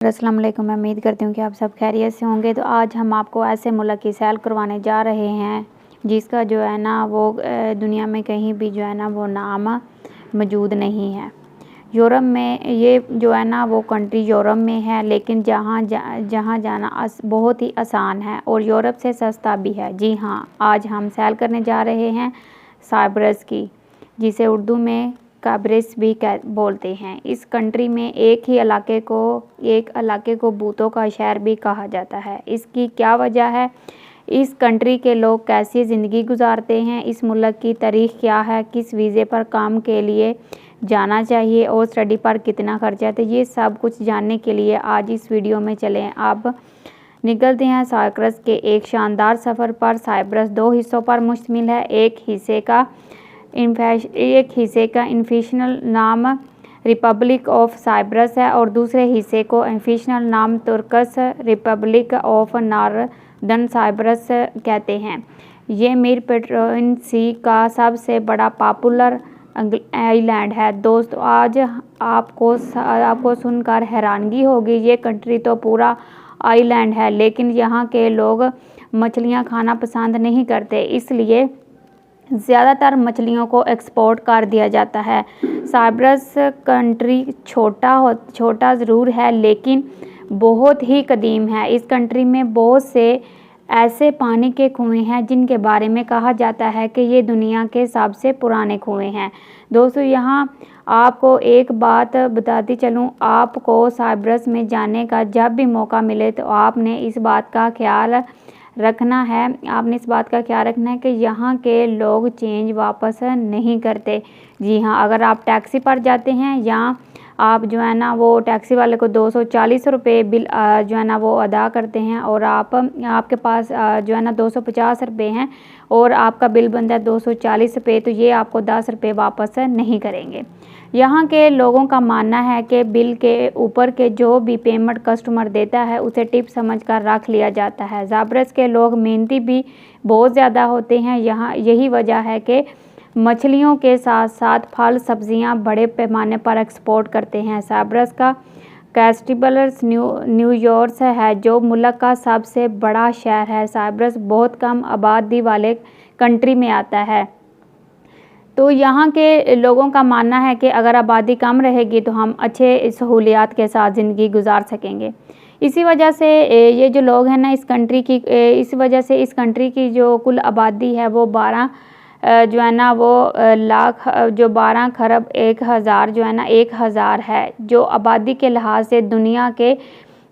अस्सलाम वालेकुम। मैं उम्मीद करती हूँ कि आप सब खैरियत से होंगे। तो आज हम आपको ऐसे मुल्क की सैर करवाने जा रहे हैं जिसका जो है ना वो दुनिया में कहीं भी जो है ना वो नाम मौजूद नहीं है। यूरोप में ये जो है ना वो कंट्री यूरोप में है, लेकिन जहाँ जाना बहुत ही आसान है और यूरोप से सस्ता भी है। जी हाँ, आज हम सैर करने जा रहे हैं साइप्रस की, जिसे उर्दू में काब्रिस भी बोलते हैं। इस कंट्री में एक इलाके को भूतों का शहर भी कहा जाता है। इसकी क्या वजह है? इस कंट्री के लोग कैसी ज़िंदगी गुजारते हैं? इस मुल्क की तारीख़ क्या है? किस वीज़े पर काम के लिए जाना चाहिए और स्टडी पर कितना खर्चा है? तो ये सब कुछ जानने के लिए आज इस वीडियो में चलें। आप निकलते हैं साइप्रस के एक शानदार सफ़र पर। साइप्रस 2 हिस्सों पर मुश्तमिल है। एक हिस्से का ऑफिशियल नाम रिपब्लिक ऑफ साइप्रस है और दूसरे हिस्से को ऑफिशियल नाम तुर्कस रिपब्लिक ऑफ नॉर्दर्न साइप्रस कहते हैं। ये मेडिटेरेनियन सी का सबसे बड़ा पॉपुलर आइलैंड है। दोस्तों, आज आपको सुनकर हैरानगी होगी। ये कंट्री तो पूरा आइलैंड है, लेकिन यहाँ के लोग मछलियाँ खाना पसंद नहीं करते, इसलिए ज़्यादातर मछलियों को एक्सपोर्ट कर दिया जाता है। साइप्रस कंट्री छोटा ज़रूर है, लेकिन बहुत ही कदीम है। इस कंट्री में बहुत से ऐसे पानी के कुएं हैं जिनके बारे में कहा जाता है कि ये दुनिया के सबसे पुराने कुएं हैं। दोस्तों, यहाँ आपको एक बात बताती चलूँ, आपको साइप्रस में जाने का जब भी मौका मिले तो आपने इस बात का ख्याल रखना है कि यहाँ के लोग चेंज वापस नहीं करते। जी हाँ, अगर आप टैक्सी पर जाते हैं या आप जो है ना वो टैक्सी वाले को 240 रुपये बिल जो है ना वो अदा करते हैं और आपके पास जो है ना 250 रुपये हैं और आपका बिल बनता है 240 रुपये, तो ये आपको 10 रुपये वापस नहीं करेंगे। यहाँ के लोगों का मानना है कि बिल के ऊपर के जो भी पेमेंट कस्टमर देता है उसे टिप समझकर रख लिया जाता है। साइप्रस के लोग मेहनती भी बहुत ज़्यादा होते हैं। यहाँ यही वजह है कि मछलियों के साथ साथ फल सब्जियाँ बड़े पैमाने पर एक्सपोर्ट करते हैं। साइप्रस का कैपिटल न्यूयॉर्क है, जो मुल्क का सबसे बड़ा शहर है। साइप्रस बहुत कम आबादी वाले कंट्री में आता है, तो यहाँ के लोगों का मानना है कि अगर आबादी कम रहेगी तो हम अच्छे सहूलियात के साथ ज़िंदगी गुजार सकेंगे। इसी वजह से ये जो लोग हैं ना इस कंट्री की जो कुल आबादी है वो 12 जो है ना वो लाख जो 12 खरब 1,000 जो है ना 1,000 है, जो आबादी के लिहाज से दुनिया के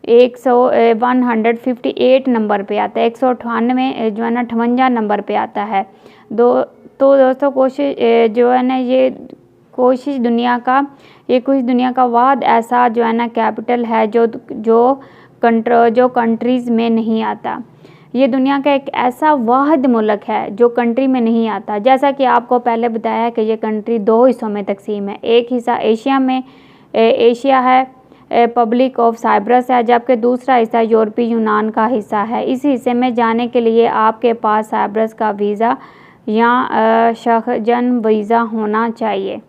158 नंबर पे आता है। 198 जो है ना 58 नंबर पे आता है। तो दोस्तों, कुछ दुनिया का वाद ऐसा जो है ना कैपिटल है जो कंट्रीज़ में नहीं आता। ये दुनिया का एक ऐसा वाहिद मुल्क है जो कंट्री में नहीं आता। जैसा कि आपको पहले बताया है कि ये कंट्री 2 हिस्सों में तकसीम है। एक हिस्सा एशिया है, रिपब्लिक ऑफ साइप्रस है, जबकि दूसरा हिस्सा यूरोपीय यूनान का हिस्सा है। इस हिस्से में जाने के लिए आपके पास साइप्रस का वीज़ा या शंघन वीज़ा होना चाहिए,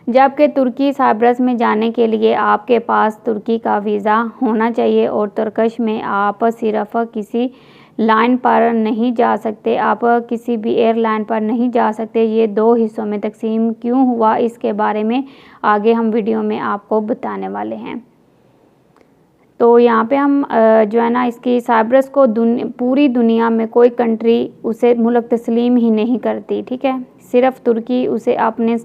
जबकि तुर्की साइप्रस में जाने के लिए आपके पास तुर्की का वीज़ा होना चाहिए। और तुर्कश में आप सिर्फ किसी लाइन पर नहीं जा सकते, आप किसी भी एयरलाइन पर नहीं जा सकते। ये 2 हिस्सों में तकसीम क्यों हुआ, इसके बारे में आगे हम वीडियो में आपको बताने वाले हैं। तो यहाँ पे हम जो है ना इसकी साइप्रस को पूरी दुनिया में कोई कंट्री उसे मुल्क तस्लीम ही नहीं करती, ठीक है। सिर्फ तुर्की उसे अपनी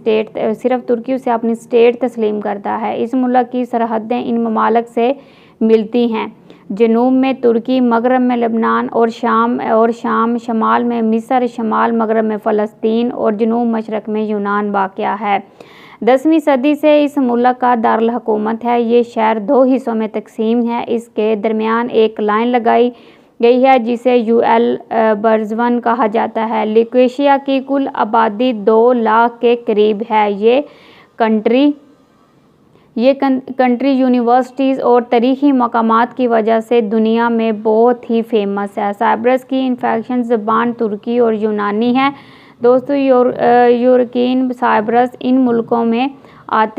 स्टेट तस्लीम करता है। इस मुल्क की सरहदें इन ममालिक से मिलती हैं। जनूब में तुर्की, मगरब में लेबनान और शाम, शमाल में मिस्र, शमाल मगरब में फ़लस्तीन और जनूब मशरक़ में यूनान वाक़या है। 10वीं सदी से इस मुल्क का दारुल हुकूमत है। ये शहर 2 हिस्सों में तकसीम है। इसके दरमियान एक लाइन लगाई गई है जिसे यूएल बर्जवन कहा जाता है। लिक्वेशिया की कुल आबादी 2 लाख के करीब है। ये कंट्री यूनिवर्सिटीज़ और तारीख़ी मकामात की वजह से दुनिया में बहुत ही फेमस है। साइप्रस की इन्फेक्शन ज़बान तुर्की और यूनानी है। दोस्तों, यूरोपियन साइप्रस इन मुल्कों में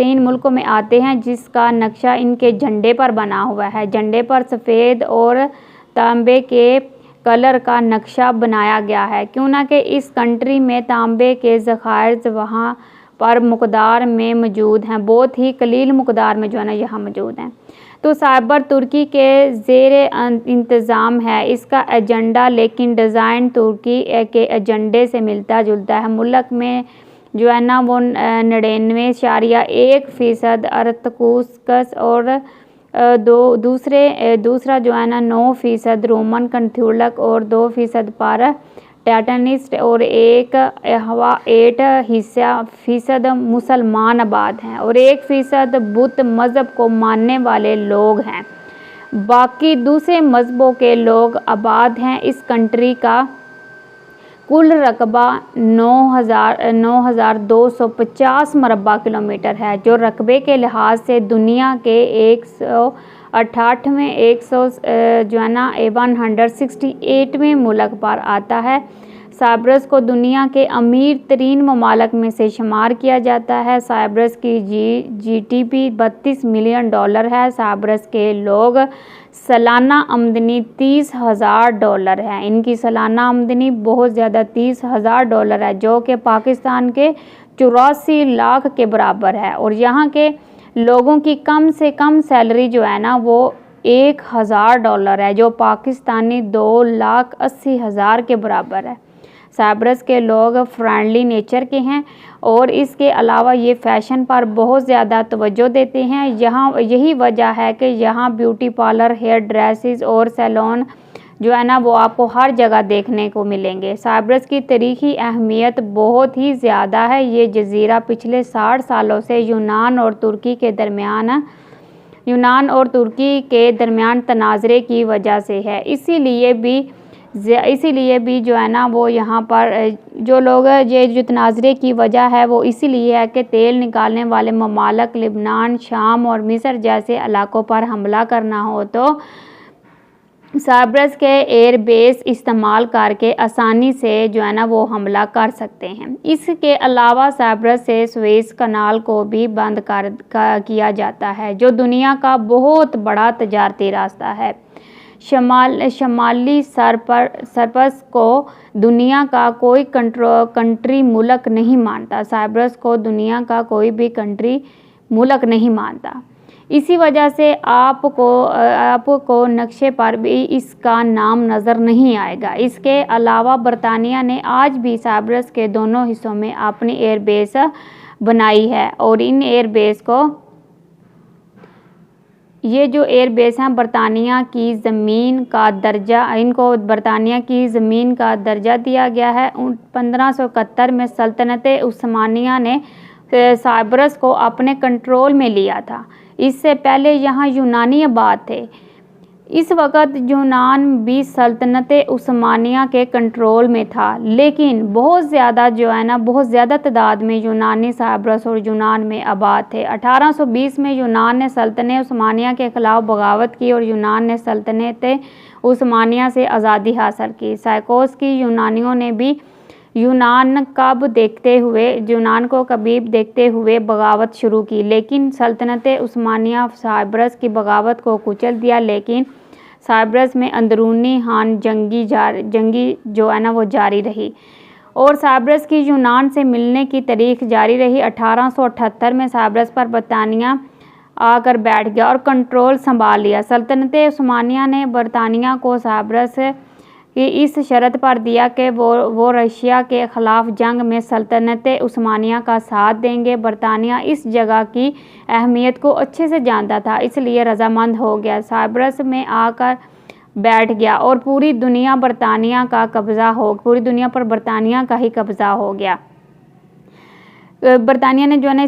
इन मुल्कों में आते हैं जिसका नक्शा इनके झंडे पर बना हुआ है। झंडे पर सफ़ेद और तांबे के कलर का नक्शा बनाया गया है, क्यों ना कि इस कंट्री में तांबे के ज़खायर वहाँ पर मकदार में मौजूद हैं, बहुत ही कलील मकदार में जो है ना यहाँ मौजूद हैं। तो साइबर तुर्की के ज़ेरे इंतज़ाम है इसका एजेंडा, लेकिन डिज़ाइन तुर्की के एजेंडे से मिलता जुलता है। मुल्क में जो है ना वो 99.1% अरतकुस्कस और दूसरा जो है ना 9% रोमन कैथोलिक और 2% पर टैटनिस्ट और 8% मुसलमान आबाद हैं और 1% बुत मज़हब को मानने वाले लोग हैं। बाकी दूसरे मज़हबों के लोग आबाद हैं। इस कंट्री का कुल रकबा 9,250 मरबा किलोमीटर है, जो रकबे के लिहाज से दुनिया के 168वें मुल्क पर आता है। साइप्रस को दुनिया के अमीर तरीन ममालिक में से शुमार किया जाता है। साइप्रस की GDP $32 मिलियन है। साइप्रस के लोग सालाना आमदनी $30,000 है। इनकी सालाना आमदनी बहुत ज़्यादा $30,000 है, जो कि पाकिस्तान के 84 लाख के बराबर है। और यहाँ के लोगों की कम से कम सैलरी जो है ना वो $1,000 है, जो पाकिस्तानी 2,80,000 के बराबर है। साइप्रस के लोग फ्रेंडली नेचर के हैं और इसके अलावा ये फ़ैशन पर बहुत ज़्यादा तवज्जो देते हैं। यहाँ यही वजह है कि यहाँ ब्यूटी पार्लर, हेयर ड्रेसेस और सैलून जो है ना वो आपको हर जगह देखने को मिलेंगे। साइप्रस की तारीख़ी अहमियत बहुत ही ज़्यादा है। ये जज़ीरा पिछले 60 सालों से यूनान और तुर्की के दरमियान तनाज़रे की वजह से है। इसीलिए भी जो है ना वो यहाँ पर जो लोग ये जो तनाज़रे की वजह है वो इसीलिए है कि तेल निकालने वाले ममालिक लिबनान, शाम और मिस्र जैसे इलाकों पर हमला करना हो तो साइप्रस के एयर बेस इस्तेमाल करके आसानी से जो है ना वो हमला कर सकते हैं। इसके अलावा साइप्रस से सुएज़ कनाल को भी बंद किया जाता है, जो दुनिया का बहुत बड़ा तजारती रास्ता है। शमाली साइप्रस को दुनिया का कोई कंट्री मुल्क नहीं मानता। साइप्रस को दुनिया का कोई भी कंट्री मुल्क नहीं मानता। इसी वजह से आपको नक्शे पर भी इसका नाम नज़र नहीं आएगा। इसके अलावा बरतानिया ने आज भी साइप्रस के दोनों हिस्सों में अपनी एयरबेस बनाई है और इन एयरबेस को ये जो एयरबेस हैं बरतानिया की ज़मीन का दर्जा दिया गया है। 1571 में सल्तनत उस्मानिया ने साइप्रस को अपने कंट्रोल में लिया था। इससे पहले यहाँ यूनानी आबाद थे। इस वक्त यूनान भी सल्तनत उस्मानिया के कंट्रोल में था, लेकिन बहुत ज़्यादा तादाद में यूनानी साइप्रस और यूनान में आबाद थे। 1820 में यूनान ने सल्तनत उस्मानिया के ख़िलाफ़ बगावत की और यूनान ने सल्तनत उस्मानिया से आज़ादी हासिल की। साइकोस की यूनानियों ने भी यूनान को करीब देखते हुए बगावत शुरू की, लेकिन सल्तनत उस्मानिया साइप्रस की बगावत को कुचल दिया। लेकिन साइप्रस में अंदरूनी जंगी जो है ना वो जारी रही और साइप्रस की यूनान से मिलने की तारीख जारी रही। 1878 में साइप्रस पर बरतानिया आकर बैठ गया और कंट्रोल संभाल लिया। सल्तनत उस्मानिया ने बरतानिया को साइप्रस कि इस शर्त पर दिया कि वो रशिया के ख़िलाफ़ जंग में सल्तनत उस्मानिया का साथ देंगे। बरतानिया इस जगह की अहमियत को अच्छे से जानता था, इसलिए रजामंद हो गया, साइप्रस में आकर बैठ गया और पूरी दुनिया पर बरतानिया का ही कब्ज़ा हो गया। बरतानिया ने जो है ना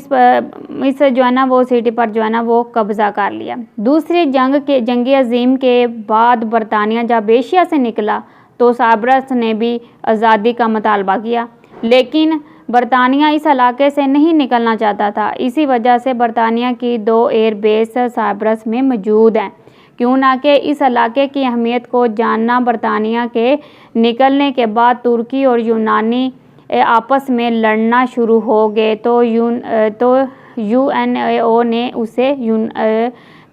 इस जो है ना वो सिटी पर जो है ना वो कब्ज़ा कर लिया। दूसरी जंग अजीम के बाद बरतानिया जब एशिया से निकला तो साइप्रस ने भी आज़ादी का मुतालबा किया, लेकिन बरतानिया इस इलाके से नहीं निकलना चाहता था। इसी वजह से बरतानिया की 2 एयर बेस साइप्रस में मौजूद हैं। क्यों ना कि इस इलाके की अहमियत को जानना। बरतानिया के निकलने के बाद तुर्की और यूनानी आपस में लड़ना शुरू हो गए तो UNO ने उसे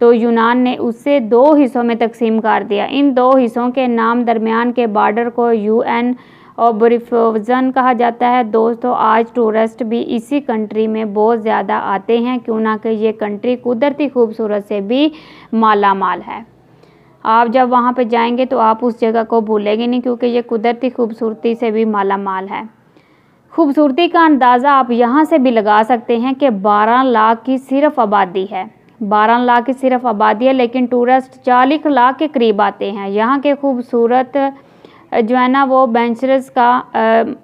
यूनान ने उसे 2 हिस्सों में तकसीम कर दिया। इन 2 हिस्सों के नाम दरमियान के बॉर्डर को UN ओब्रिफोजन कहा जाता है। दोस्तों, आज टूरिस्ट भी इसी कंट्री में बहुत ज़्यादा आते हैं, क्यों ना कि ये कंट्री कुदरती खूबसूरत से भी माला माल है। आप जब वहाँ पे जाएंगे तो आप उस जगह को भूलेंगे नहीं, क्योंकि ये कुदरती खूबसूरती से भी माला माल है। खूबसूरती का अंदाज़ा आप यहाँ से भी लगा सकते हैं कि 12 लाख की सिर्फ आबादी है। 12 लाख की सिर्फ आबादी है, लेकिन टूरिस्ट 40 लाख के करीब आते हैं। यहाँ के खूबसूरत जो है ना वो बेंचेस का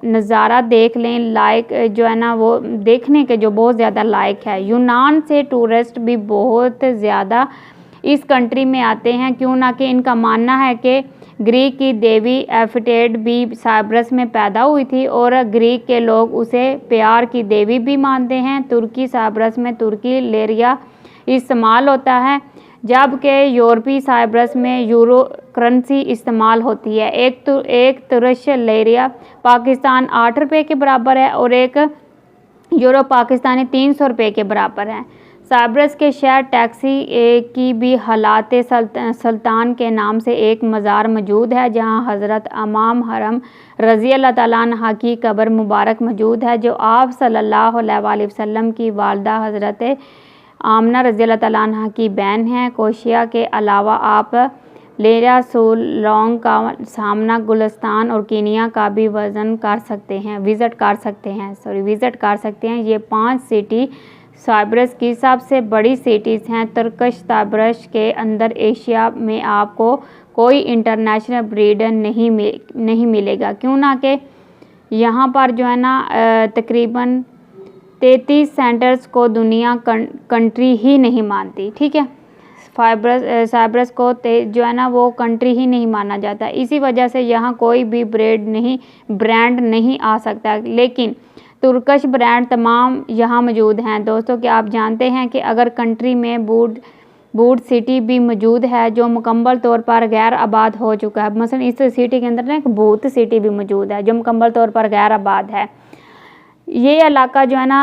नज़ारा देख लें, लाइक जो है ना वो देखने के जो बहुत ज़्यादा लायक है। यूनान से टूरिस्ट भी बहुत ज़्यादा इस कंट्री में आते हैं, क्यों ना कि इनका मानना है कि ग्रीक की देवी एफिडेट भी साइप्रस में पैदा हुई थी और ग्रीक के लोग उसे प्यार की देवी भी मानते हैं। तुर्की साइप्रस में तुर्की लेरिया इस्तेमाल होता है, जबकि यूरोपीय साइप्रस में यूरो करेंसी इस्तेमाल होती है। एक तुर्क लेरिया पाकिस्तान 8 रुपये के बराबर है और एक यूरो पाकिस्तानी 300 रुपये के बराबर है। साइप्रस के शहर टैक्सी की भी हालात सुल्तान के नाम से एक मज़ार मौजूद है, जहां हज़रत इमाम हरम रज़ी अल्लाह तआला अन्हा की कब्र मुबारक मौजूद है, जो आप सल्लल्लाहु अलैहि वसल्लम की वालदा हज़रत आमना रज़ी अल्लाह तआला अन्हा की बहन है। कोशिया के अलावा आप लेरा सोलोंग का सामना गुलिस्तान और कीनिया का भी विज़िट कर सकते हैं। ये 5 सिटी साइप्रस की सबसे बड़ी सिटीज़ हैं। तुर्किश साइप्रस के अंदर एशिया में आपको कोई इंटरनेशनल ब्रीड नहीं मिलेगा, क्यों ना कि यहाँ पर जो है ना तकरीबन 33 सेंटर्स को दुनिया कंट्री ही नहीं मानती। ठीक है, साइप्रस को जो है ना वो कंट्री ही नहीं माना जाता। इसी वजह से यहाँ कोई भी ब्रांड नहीं आ सकता, लेकिन तुर्किश ब्रांड तमाम यहाँ मौजूद हैं। दोस्तों, कि आप जानते हैं कि अगर कंट्री में बूट सिटी भी मौजूद है, जो मुकम्मल तौर पर गैर आबाद हो चुका है। मसलन इस सिटी के अंदर ना एक बूट सिटी भी मौजूद है, जो मुकम्मल तौर पर गैर आबाद है। ये इलाका जो है ना